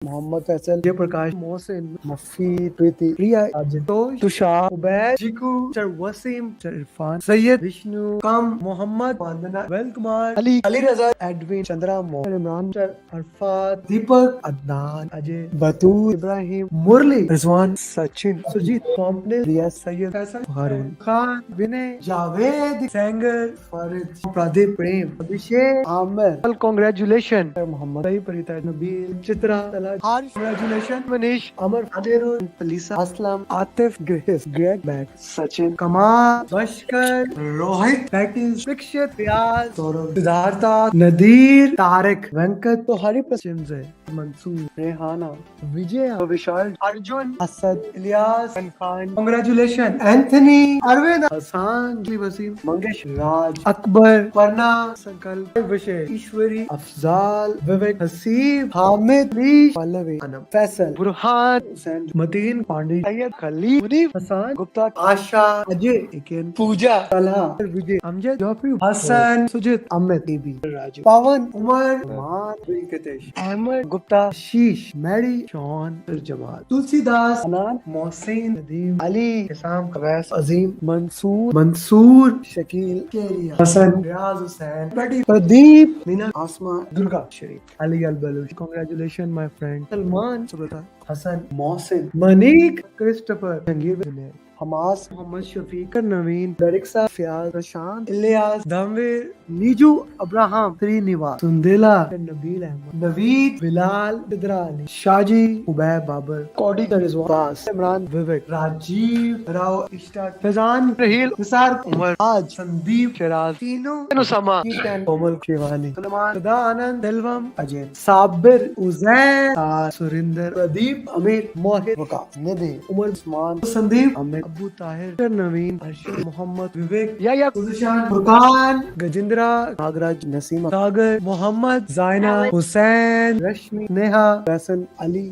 Mohammad Faisal, Prakash, Mohsin, Mafi, Priti, Priya, Arjun, Tosh, Tushar, Ubaid, Jiku, Sir Wasim, Sir Irfan, Sayyid, Vishnu, Kam, Muhammad, Vandana, Vel Kumar, Ali Raza, Edwin, Chandra, Mohsin, Imran, Sir Arfat, Deepak, Adnan, Ajay, Batul, Ibrahim, Murli, Rizwan, Sachin, Sujit, Pompnil, Riya, Sayyid, Faisal, Harun, Khan, Vinay, Javed, Sanger, Farid, Pradeep, Prem, Abhishek, Amir. Well, congratulations, Muhammad, Saeed, Parita, Nabil, Chitra, Talaj, Harsh, congratulations, Manish, Amar, Adirul, Felisa, Aslam, Atif, Grace, Greg, Matt, Sachin, Kamal, Bashkar, Rohit, Pattis, Prikshit, Vyas, Saurabh, Siddhartha, Nadir, Tarek, Venkat, तो हरी पश्चिम से मंसूर, रेहाना, विजय, विशाल, Arjun, Asad, Ilyas, Khan, congratulations, Anthony, Arvind, Hasan, Wasim, Mangesh, राज, अकबर, परना, संकल्प, विषय, ईश्वरी, अफजाल, विवेक, Haseeb, Hamid, leash, Pallavi, Anam, Faisal, Burhan, Hussain, Mateen, Pandey, Syed, Khalil, Munif, Hasan, Gupta, आशा, अजय, इकेन, पूजा, तलहा, विजय, अमजद, जॉफी, हसन, सुजित, अमित, बीबी, राजू, पवन, उमर, मान, वेंकटेश, अहमद, गुप्ता, शीश, Mary, Shawn, Jamal, Tulsidas, अनान, Mohsin, Nadeem, Ali, Hisam, कवैस, अजीम, मंसूर, शकील, केरिया, हसन, रियाज हुसैन, प्रदीप, मीना, आसमा, दुर्गा, शरीफ, अली अल Baloch, congratulations my friend, Salman, Subrata, Hasan, Mohsin, मनीक, Christopher, Jangir, Junaid, Hamas, Mohammad Shafiq, नवीन, दरिक्सा, फियाज, प्रशांत, Ilyas, धमवीर, Niju, Abraham, Srinivas, सुंदेला, Nabeel Ahmad, Naveed, Bilal, Sidra Ali, Shaji, Ubaid, Babar, कौडी, Rizwan, Imran, विवेक, राजीव, राव, इश्ताक, फैजान, रहील, निसार, उमर, आज, संदीप, शराज, तीनों, नुसमा, कीर्तन, कोमल, शिवानी, सलमान, सदा, आनंद, दिलवम, अजय, साबिर, उजैर, सुरिंदर, प्रदीप, अमीर, मोहित, वकास, निधि, उमर, उस्मान, संदीप, अमित, अबू ताहिर, नवीन, अर्शद, मोहम्मद, विवेक, या गुलशान, फुरकान, गजेंद्रा, नागराज, नसीमा, सागर, मोहम्मद, जायना, हुसैन, रश्मि, नेहा, फैसल, अली,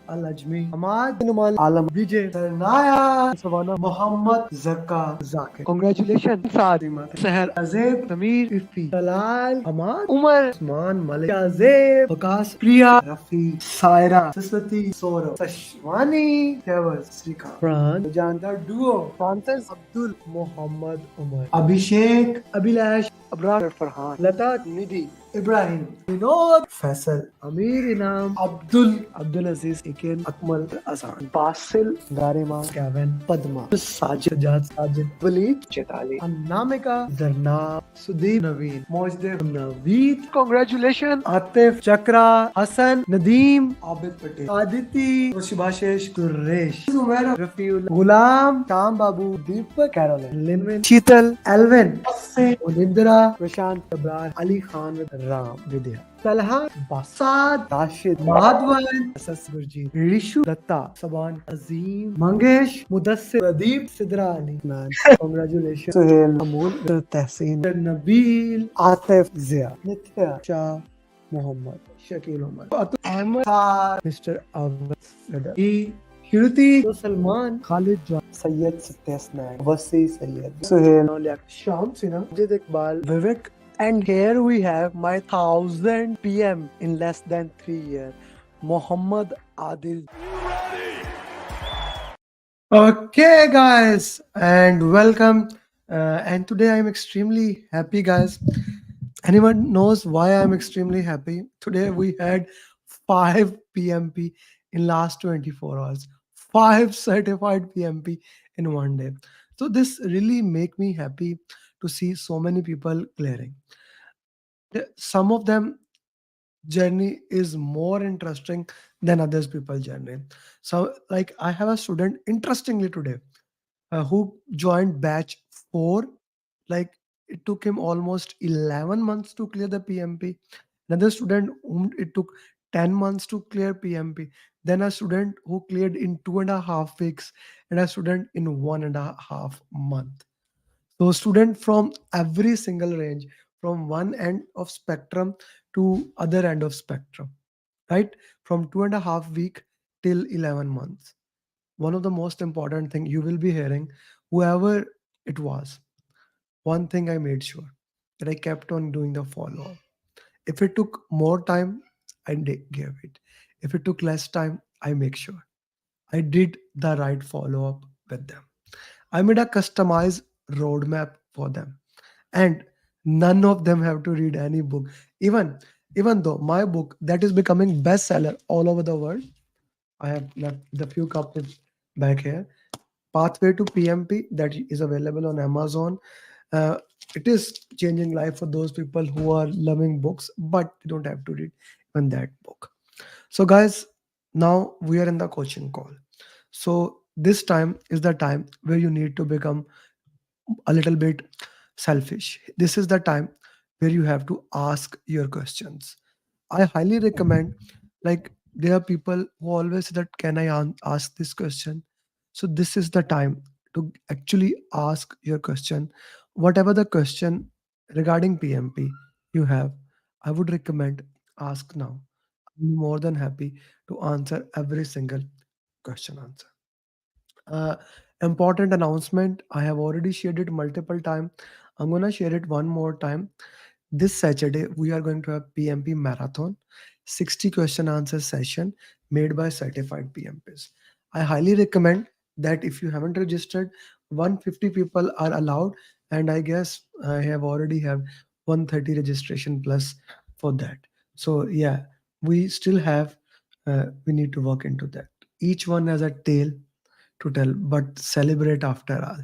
अल अजमी, हमाद, नुमान, आलम, विजय, सरनाया, सवाना, मोहम्मद, जक्का, जाकिर, कांग्रेचुलेशन, सादिमा, सहर, अजेब, समीर, इफ्ती, तलाल, हमाद, उमर, उस्मान, मलिक, अजेब, वकास, प्रिया, रफी, सायरा, सरस्वती, सौरभ, सशवानी, केवल, श्रीकांत, प्राण, जानदार डुओ, फ्रांसिस, अब्दुल, मोहम्मद, उमर, अभिषेक, अभिलाष, अबरार, फरहान, लता, निधि, इब्राहिम, विनोद, फैसल, अमीर, इनाम, अब्दुल अजीज, इकेन, अकमल, अजान, बासिल, गारिमा, कैवन, पद्मा, साजिद, जाद, साजिद, वलीद, चेताली, अनामिका, जरनाब, सुदीप, नवीन, मोजदेव, नवीद, कांग्रेचुलेशन, आतिफ, चक्रा, हसन, नदीम, आबिद पटेल, आदिति, सुभाषेश, सुरेश, सुमेरा, रफीउल, गुलाम, शाम बाबू, दीपक, कैरोलिन, लिनविन, शीतल, एल्विन, उनिंद्रा, प्रशांत, अब्रार, अली खान, राम, विद्या, तलहा, बसाद, राशिद, माधवन, गुरजीत, ऋषु, दत्ता, सबान, अजीम, मंगेश, मुदस्सिर, प्रदीप, सिद्रा अली, मैन, कांग्रेचुलेशन, सुहेल, अमूल, तहसीन, नबील, आतिफ, जिया, नित्या, शाह, मोहम्मद, शकील उमर, अहमद, मिस्टर अवध, श्रुति, सलमान, खालिद, सैयद, सत्यस्नैन, वसी, सैयद, सुहेल, शाम सिन्हा, अजित इकबाल, विवेक. And here we have my 1000 PM in less than 3 years, Muhammad Adil. Okay, guys, and welcome. And today I'm extremely happy, guys. Anyone knows why I'm extremely happy? Today we had 5 PMP in last 24 hours. 5 certified PMP in one day. So this really make me happy to see so many people clearing. Some of them journey is more interesting than others people journey. So like I have a student interestingly today who joined batch 4. Like it took him almost 11 months to clear the PMP. Another student whom it took 10 months to clear PMP. Then a student who cleared in 2.5 weeks, and a student in 1.5 month. So student from every single range, from one end of spectrum to other end of spectrum, right? From 2.5 week till 11 months. One of the most important thing you will be hearing, whoever it was, one thing I made sure that I kept on doing the follow up. If it took more time, I gave it. If it took less time, I make sure I did the right follow up with them. I made a customized roadmap for them, and none of them have to read any book. Even even though my book that is becoming bestseller all over the world, I have left the few copies back here. Pathway to PMP that is available on Amazon. Uh, it is changing life for those people who are loving books, but you don't have to read even that book. So, guys, now we are in the coaching call. So, this time is the time where you need to become a little bit selfish. This is the time where you have to ask your questions. I highly recommend, like, there are people who always say that, can I ask this question? So, this is the time to actually ask your question. Whatever the question regarding PMP you have, I would recommend ask now. I'm more than happy to answer every single question answer. uh, Important announcement, I have already shared it multiple times. I'm going to share it one more time. This Saturday we are going to have PMP marathon, 60 question answer session made by certified PMPs. I highly recommend that if you haven't registered, 150 people are allowed, and I guess I have already have 130 registration plus for that. So yeah, we still have, we need to work into that. Each one has a tale to tell, but celebrate after all.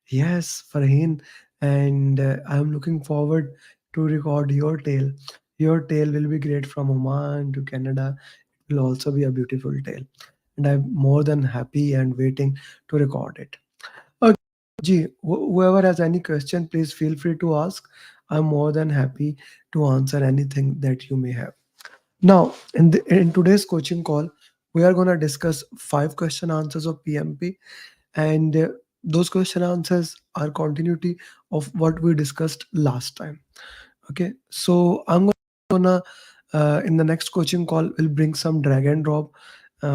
Yes, Farheen, and I'm looking forward to record your tale. Your tale will be great from Oman to Canada. It will also be a beautiful tale. And I'm more than happy and waiting to record it. Okay, Ji, whoever has any question, please feel free to ask. I'm more than happy to answer anything that you may have. Now, in today's coaching call, we are going to discuss five question answers of PMP, and those question answers are continuity of what we discussed last time. Okay, so I'm gonna in the next coaching call will bring some drag and drop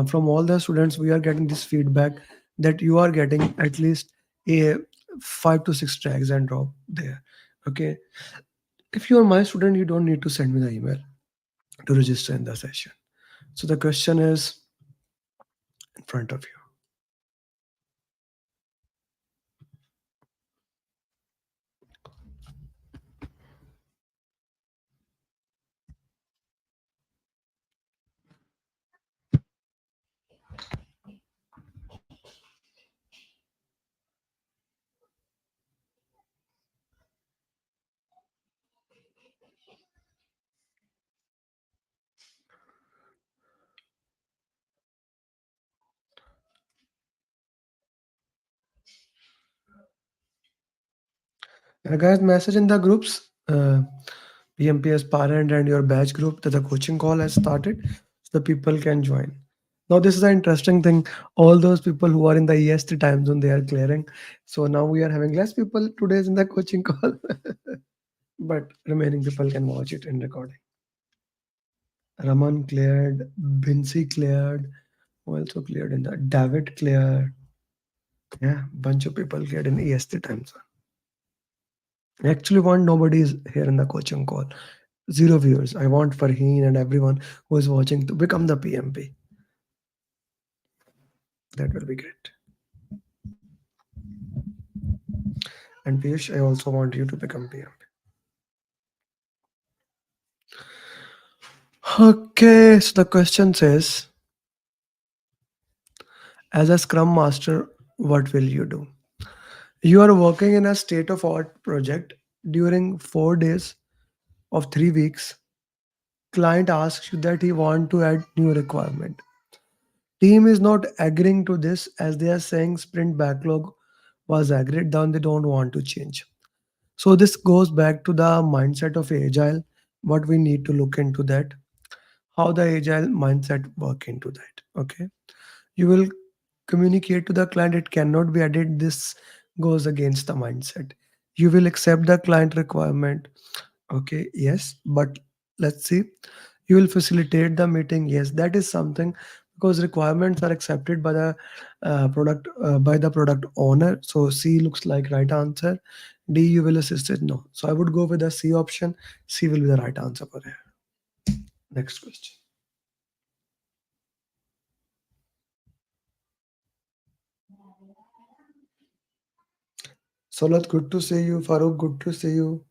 from all the students. We are getting this feedback that you are getting at least a 5 to 6 drags and drop there. Okay, if you are my student, you don't need to send me the email to register in the session. So the question is in front of you. Guys, message in the groups. PMPS parent and your batch group that the coaching call has started, so the people can join. Now, this is an interesting thing. All those people who are in the EST time zone, they are clearing. So now we are having less people today in the coaching call, but remaining people can watch it in recording. Raman cleared, Binsi cleared, who also cleared in the David cleared. Yeah, bunch of people cleared in EST time zone. I actually want nobody is here in the coaching call. Zero viewers. I want Farheen and everyone who is watching to become the PMP. That will be great. And Piyush, I also want you to become PMP. Okay, so the question says, as a Scrum Master, what will you do? You are working in a state of art project during 4 days of 3 weeks. Client asks you that he want to add new requirement. Team is not agreeing to this as they are saying sprint backlog was agreed down. They don't want to change. So this goes back to the mindset of agile. What we need to look into that, how the agile mindset work into that. Okay, you will communicate to the client it cannot be added. This goes against the mindset. You will accept the client requirement. Okay, yes, but let's see. You will facilitate the meeting. Yes, that is something because requirements are accepted by the product owner. So C looks like right answer. D, you will assist it. No. So I would go with the C option. C will be the right answer for here. Next question. Solat, good to see you. Farooq, good to see you.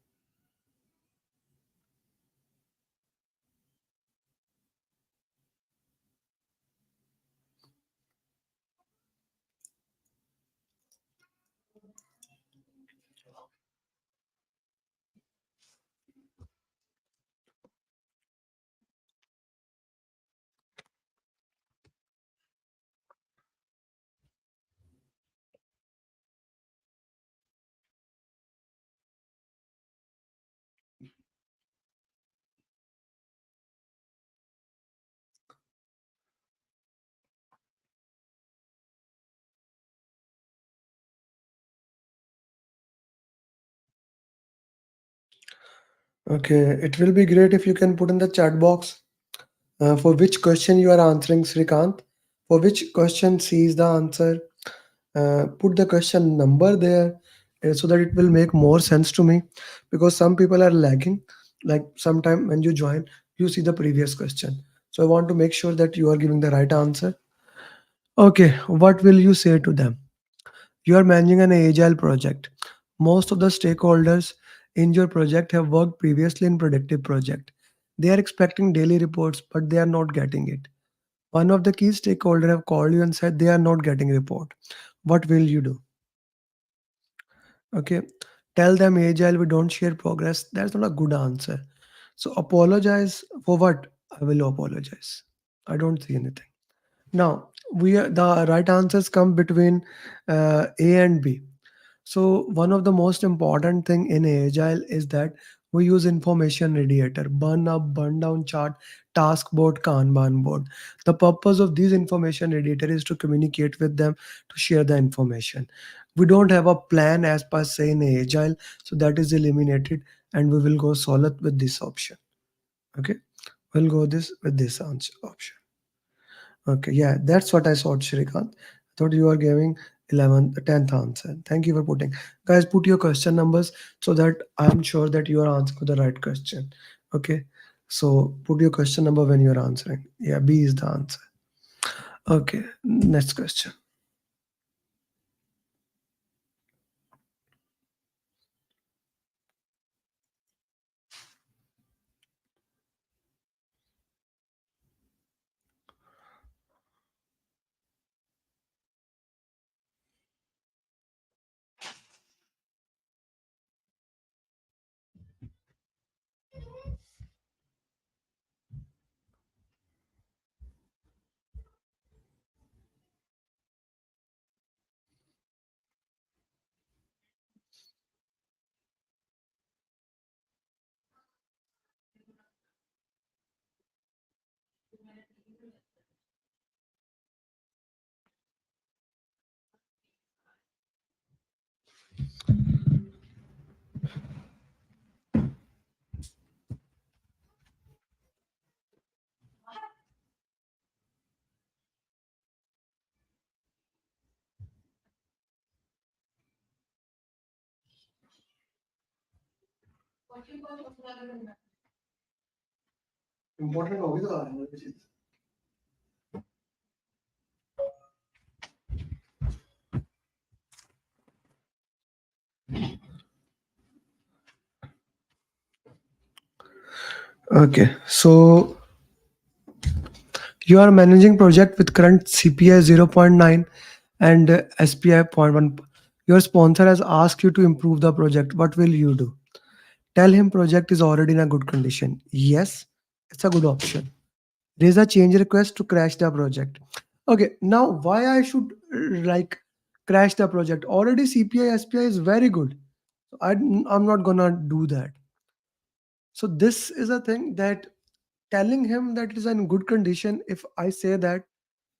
Okay, it will be great if you can put in the chat box for which question you are answering, Srikant. For which question C is the answer. Put the question number there so that it will make more sense to me because some people are lagging. Like sometime when you join, you see the previous question. So I want to make sure that you are giving the right answer. Okay, what will you say to them? You are managing an agile project. Most of the stakeholders in your project have worked previously in predictive project. They are expecting daily reports, but they are not getting it. One of the key stakeholders have called you and said they are not getting report. What will you do? Okay. Tell them agile, we don't share progress. That's not a good answer. So apologize for what? I will apologize. I don't see anything. Now, the right answers come between A and B. So one of the most important thing in Agile is that we use information radiator, burn up, burn down chart, task board, Kanban board. The purpose of these information radiator is to communicate with them to share the information. We don't have a plan as per se in Agile, so that is eliminated, and we will go solid with this option. Okay, we'll go this with this option. Okay, yeah, that's what I saw, Shrikant. I thought you were giving 11th, 10th answer. Thank you for putting. Guys, put your question numbers so that I'm sure that you are answering the right question. Okay, so put your question number when you're answering. Yeah, B is the answer. Okay, next question. Important होगी तो आ रही है चीज. Okay, so you are managing project with current CPI 0.9 and SPI zero point 0.1. Your sponsor has asked you to improve the project. What will you do? Tell him project is already in a good condition. Yes, it's a good option. Raise a change request to crash the project. Okay, now why I should like crash the project? Already CPI SPI is very good. I'm not gonna do that. So this is a thing that telling him that it is in good condition. If I say that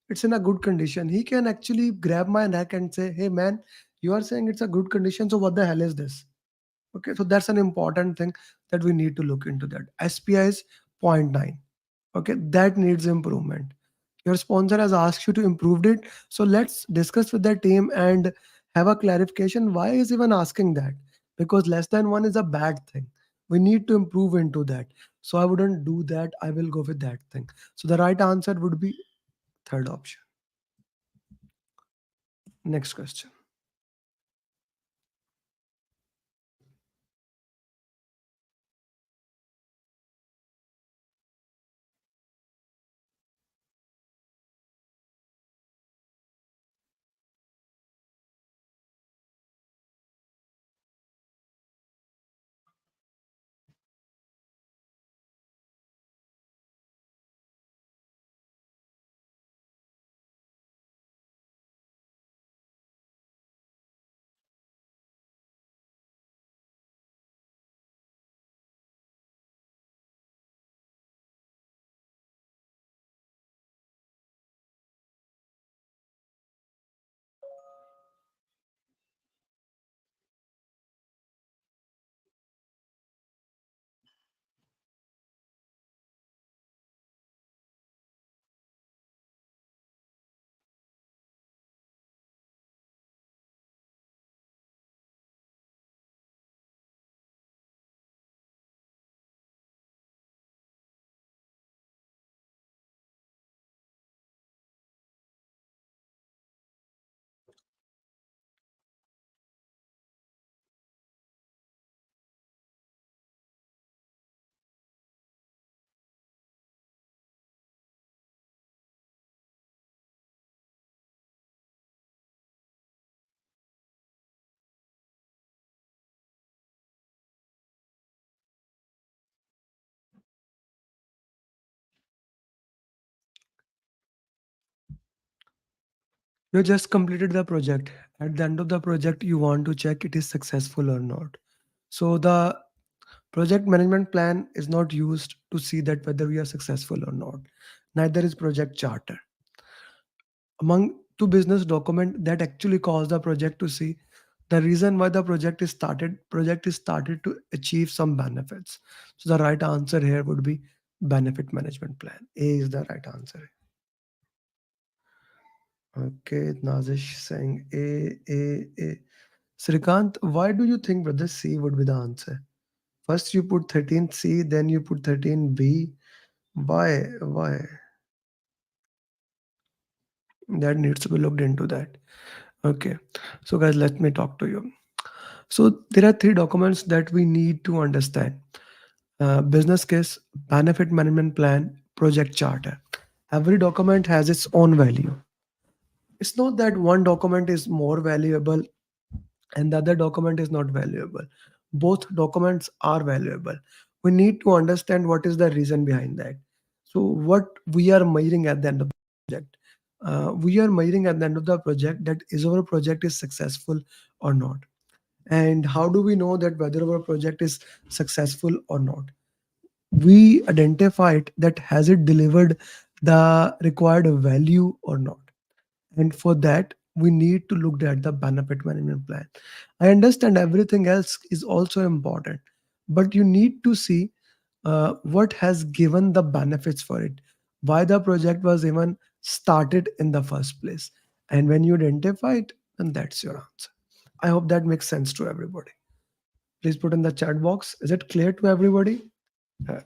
it's in a good condition, he can actually grab my neck and say, "Hey man, you are saying it's a good condition, so what the hell is this?" Okay, so that's an important thing that we need to look into that. SPI is zero point 0.9. Okay, that needs improvement. Your sponsor has asked you to improve it. So let's discuss with the team and have a clarification. Why is even asking that? Because less than one is a bad thing. We need to improve into that. So I wouldn't do that. I will go with that thing. So the right answer would be third option. Next question. You just completed the project. At the end of the project, you want to check it is successful or not. So the project management plan is not used to see that whether we are successful or not. Neither is project charter. Among two business document that actually cause the project to see the reason why the project is started to achieve some benefits. So the right answer here would be benefit management plan. A is the right answer. Okay, Nazish saying A. Srikant, why do you think brother C would be the answer? First you put 13C, then you put 13B. Why? Why? That needs to be looked into that. Okay. So guys, let me talk to you. So there are three documents that we need to understand. Business case, benefit management plan, project charter. Every document has its own value. It's not that one document is more valuable and the other document is not valuable. Both documents are valuable. We need to understand what is the reason behind that. So, what we are measuring at the end of the project, we are measuring at the end of the project that is our project is successful or not. And how do we know that whether our project is successful or not? We identify it that has it delivered the required value or not, and for that we need to look at the benefit management plan. I understand everything else is also important, but you need to see what has given the benefits for it, why the project was even started in the first place, and when you identify it, then that's your answer. I hope that makes sense to everybody. Please put in the chat box, is it clear to everybody? Uh,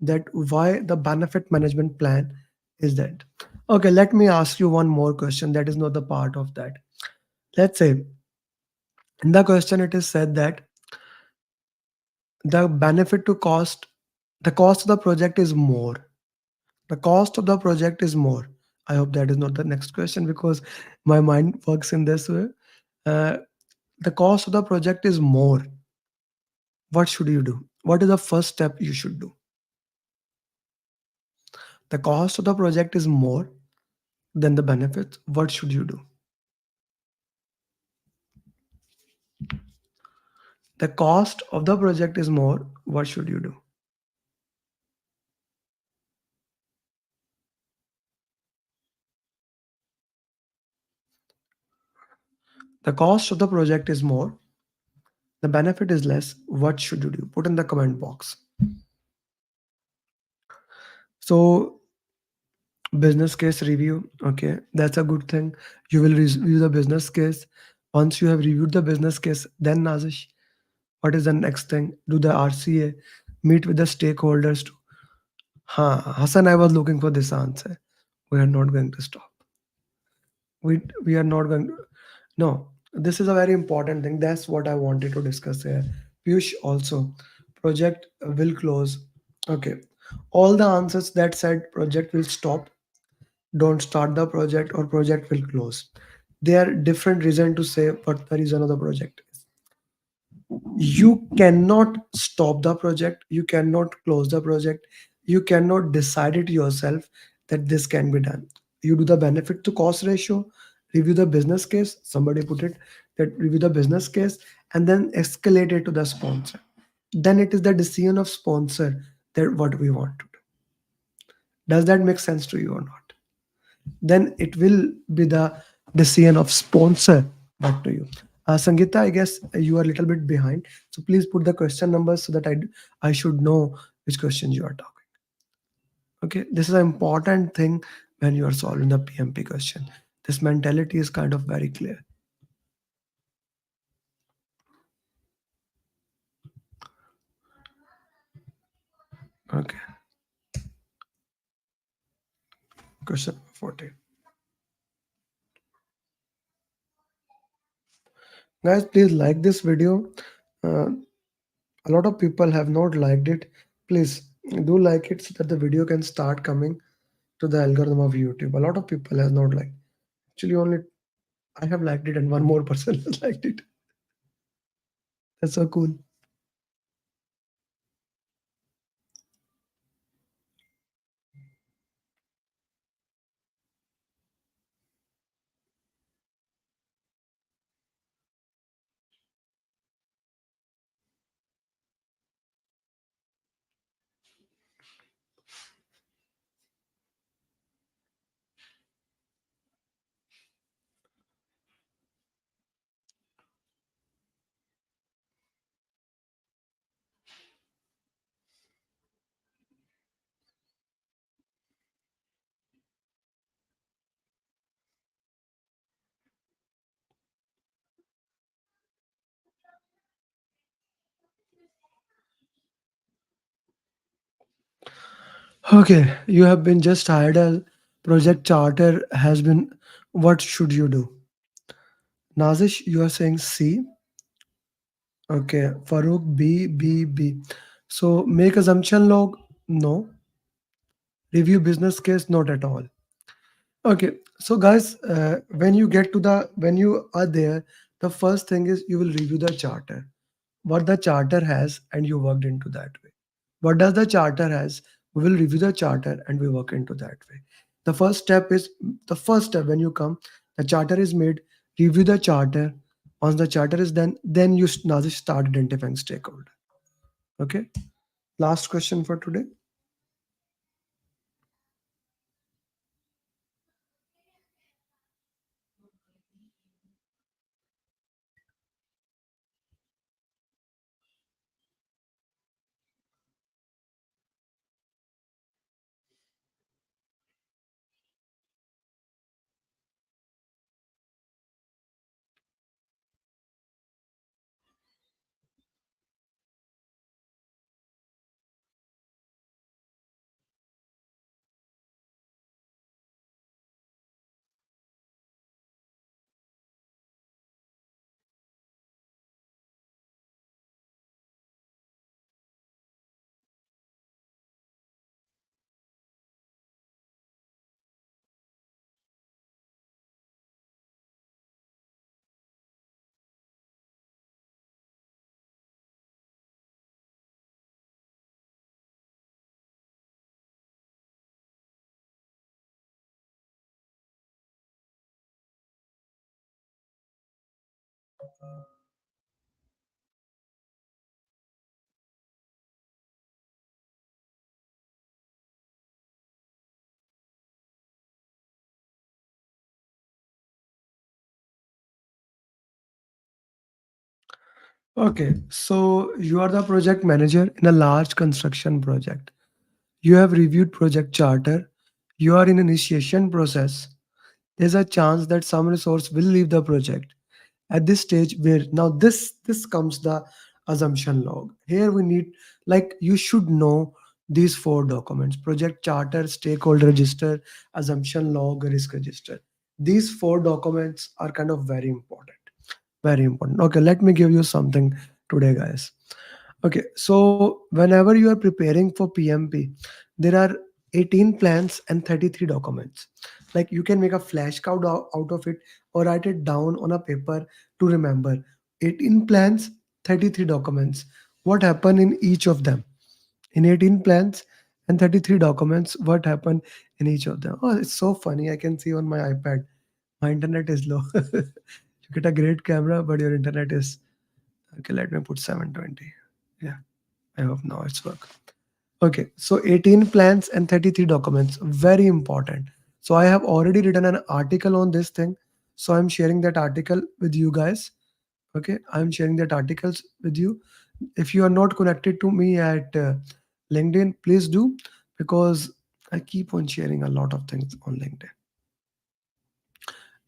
that why the benefit management plan is that. Okay, let me ask you one more question that is not the part of that. Let's say in the question it is said that the benefit to cost, the cost of the project is more. The cost of the project is more. I hope that is not the next question because my mind works in this way. Uh, the cost of the project is more. What should you do? What is the first step you should do? The cost of the project is more than the benefits. What should you do? The cost of the project is more. What should you do? The cost of the project is more. The benefit is less. What should you do? Put in the comment box. So, business case review. Okay, that's a good thing. You will review the business case. Once you have reviewed the business case, then Nazish, what is the next thing? Do the RCA, meet with the stakeholders. Hassan, I was looking for this answer. We are not going to stop. We are not going to, no, this is a very important thing. That's what I wanted to discuss here. Piyush also, project will close. Okay, all the answers that said project will stop, don't start the project, or project will close, they are different reason to say what the reason of the project is. You cannot stop the project, you cannot close the project, you cannot decide it yourself that this can be done. You do the benefit to cost ratio, review the business case, somebody put it, that review the business case, and then escalate it to the sponsor. Then it is the decision of sponsor that what we want to do. Does that make sense to you or not? Then it will be the decision of sponsor. Back to you. Sangeeta, I guess you are a little bit behind. So please put the question numbers so that I should know which questions you are talking. Okay, this is an important thing when you are solving the PMP question. This mentality is kind of very clear. Okay, question 14. Guys, please like this video. Uh, a lot of people have not liked it. Please do like it so that the video can start coming to the algorithm of YouTube. A lot of people has not liked. Actually, only I have liked it and one more person has liked it. That's so cool. Okay, you have been just hired as project charter has been. What should you do? Nazish, you are saying C. Okay, Farouk B, B, B. So make assumption log, no. Review business case, not at all. Okay, so guys, when you are there, the first thing is you will review the charter, what the charter has, and you worked into that way. What does the charter has? We will review the charter and we work into that way. The first step is the first step when you come, the charter is made, review the charter. Once the charter is done, then you now just start identifying stakeholder. Okay. Last question for today. Okay, so you are the project manager in a large construction project. You have reviewed project charter. You are in initiation process. There's a chance that some resource will leave the project. At this stage, where now this comes the assumption log. Here we need, like, you should know these four documents: project charter, stakeholder register, assumption log, risk register. These four documents are kind of very important. Very important. Okay, let me give you something today, guys. Okay, so whenever you are preparing for PMP, there are 18 plans and 33 documents. Like you can make a flashcard out of it or write it down on a paper to remember. 18 plans, 33 documents. What happened in each of them? In 18 plans and 33 documents, what happened in each of them? Oh, it's so funny. I can see on my iPad. My internet is low. You get a great camera, but your internet is okay. Let me put 720. Yeah, I hope now it's work. Okay, so 18 plans and 33 documents, very important. So I have already written an article on this thing. So I'm sharing that article with you guys. Okay, I'm sharing that articles with you. If you are not connected to me at LinkedIn, please do, because I keep on sharing a lot of things on LinkedIn.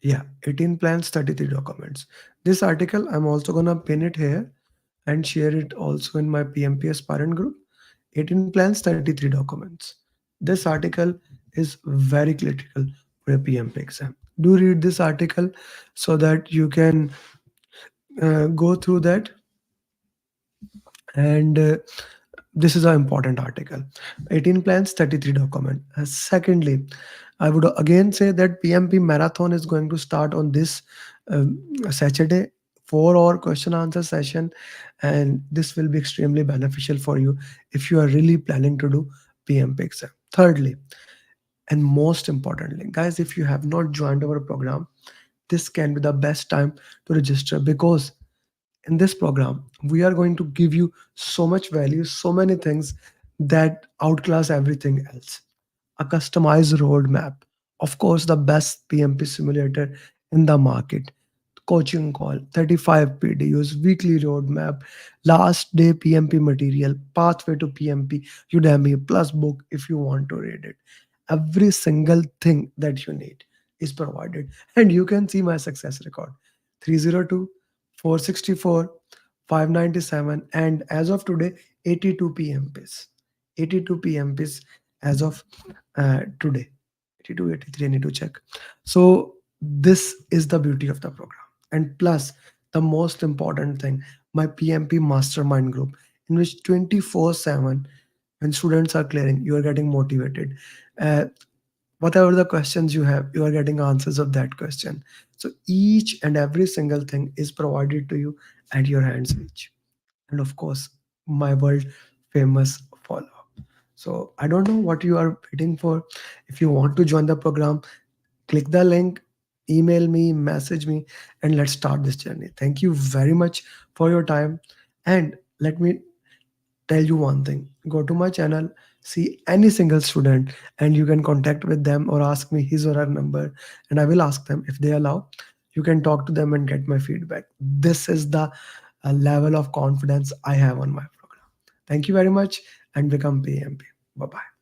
Yeah, 18 plans, 33 documents. This article, I'm also gonna pin it here and share it also in my PMP aspirant group. 18 plans, 33 documents. This article is very critical for a PMP exam. Do read this article so that you can go through that, and this is an important article. 18 plans, 33 document. Secondly, I would again say that PMP marathon is going to start on this Saturday, 4 hour question answer session, and this will be extremely beneficial for you if you are really planning to do PMP exam. Thirdly, and most importantly, guys, if you have not joined our program, this can be the best time to register, because in this program we are going to give you so much value, so many things that outclass everything else. A customized roadmap, of course the best PMP simulator in the market, coaching call, 35 PDUs, weekly roadmap, last day PMP material, pathway to PMP, Udemy plus book if you want to read it. Every single thing that you need is provided, and you can see my success record: 302, 464, 597, and as of today 82 PMPs. 82 PMPs as of today. 82, 83, I need to check. So this is the beauty of the program. And plus, the most important thing, my PMP mastermind group, in which 24/7, when students are clearing, you are getting motivated. Uh, Whatever the questions you have, you are getting answers of that question. So each and every single thing is provided to you at your hands reach. And of course, my world famous follow up. So I don't know what you are waiting for. If you want to join the program, click the link, email me, message me, and let's start this journey. Thank you very much for your time. And let me tell you one thing: go to my channel, see any single student, and you can contact with them or ask me his or her number, and I will ask them if they allow. You can talk to them and get my feedback. This is the level of confidence I have on my program. Thank you very much, and become PMP. Bye bye.